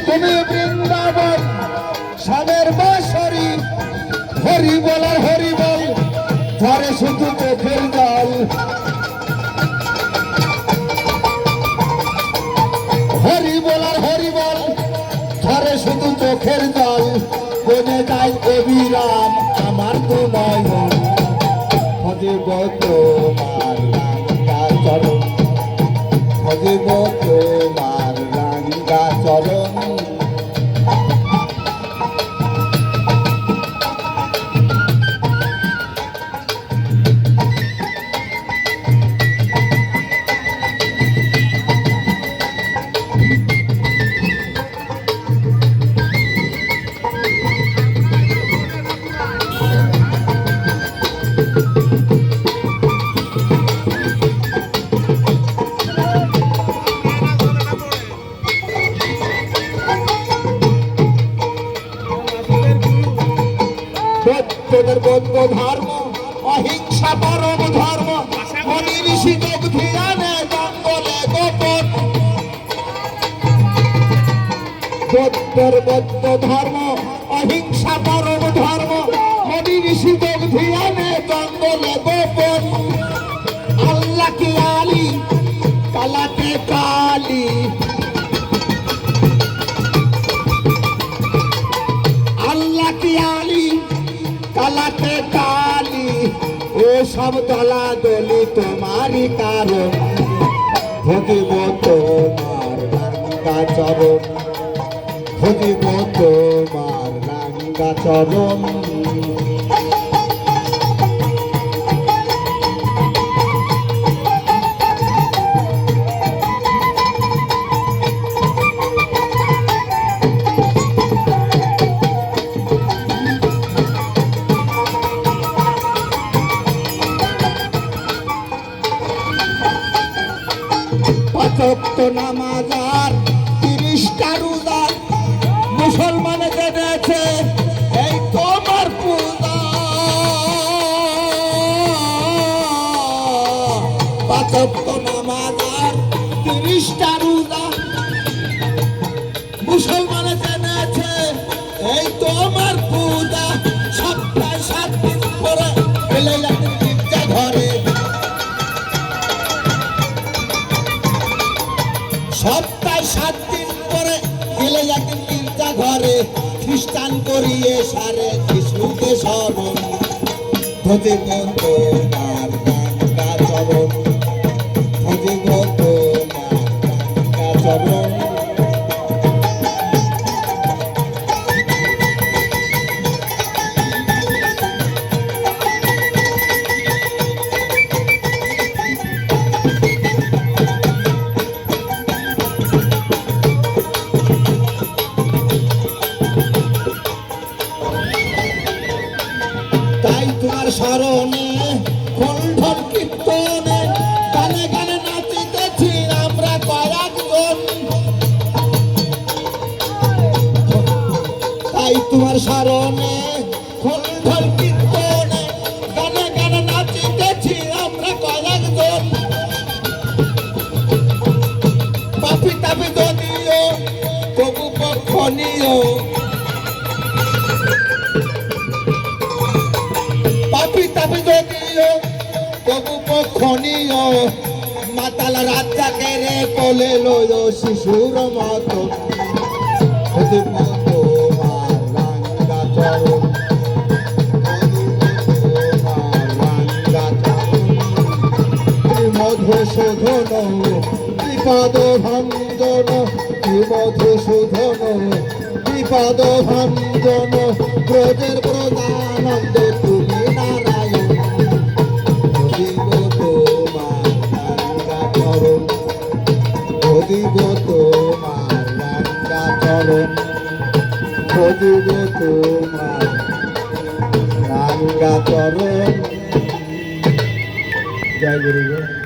তুমি বৃন্দাবন সামের বাঁশরি, হরি বল আর হরি বল ঝরে শুধু চোখের জল। হরি বল আর হরি বল ঝরে শুধু চোখের জল। বনে যায় অবিরাম আমার তো নয়ন, ভজিব তোমার রাঙ্গা চরণ, ভজিব তোমার রাঙ্গা চরণ। তোদের বৌদ্ধ ধর্ম অহিংসা পরম ধর্ম, মনি ঋষি যোগ ধ্যানে জঙ্গলে গোপন। তোদের বৌদ্ধ ধর্ম অহিংসা পরম ধর্ম, মনি ঋষি যোগ ধ্যানে জঙ্গলে গোপন। আল্লাহ কি আলী কালাতে কালী, আল্লাহ কি আলী কালাতে কালি, ও সব দলা দলি তোমারই কারণ। ভজিব তোমার রাঙ্গা চরণ, ভজিব তোমার রাঙ্গা চরণ। পাঁচক্ত নামাজ আর 30টা রোজা, মুসলমান জেনেছে এই তোমার পূজা। পাঁচক্ত নামাজ আর 30টা রোজা, মুসলমান জেনেছে এই তোমার পূজা। সপ্তাহে 7 দিন পরে পেলে গির্জা ঘরে, সপ্তাহে 7 দিন পরে গেলে একদিন গির্জা ঘরে। খ্রিস্টান করিয়ে সারে যিশুকে স্মরণ, ভজিব তোমার রাঙ্গা চরণ, ভজিব তোমার রাঙ্গা চরণ। তাই তোমার স্মরণে কণ্ঠন কীর্তনে গানে গানে নাচিতেছি আমরা কয়েকজন। তাই তোমার স্মরণে কণ্ঠন কীর্তনে গানে গানে নাচিতেছি আমরা কয়েকজন। পাপি তাপি যদিও তবু পক্ষণীয়, পাপি তাপি যদিও তবু পক্ষণীয়। মাতাল রাজাকে রে কোলে লয় শিশুর মতো, ভজিব তোমার রাঙ্গা চরণ, তোমার রাঙ্গা চরণ। মধুসূদন বিপদ ভঞ্জন, মধুসূদন বিপদ ভঞ্জন। ব্রজের প্রদানন্দ তুমি নারায়ণ, ভজিব তোমার রাঙ্গা চরণ, ভজিব তোমার রাঙ্গা চরণ, ভজিব তোমার রাঙ্গা চরণ। জয় গুরু।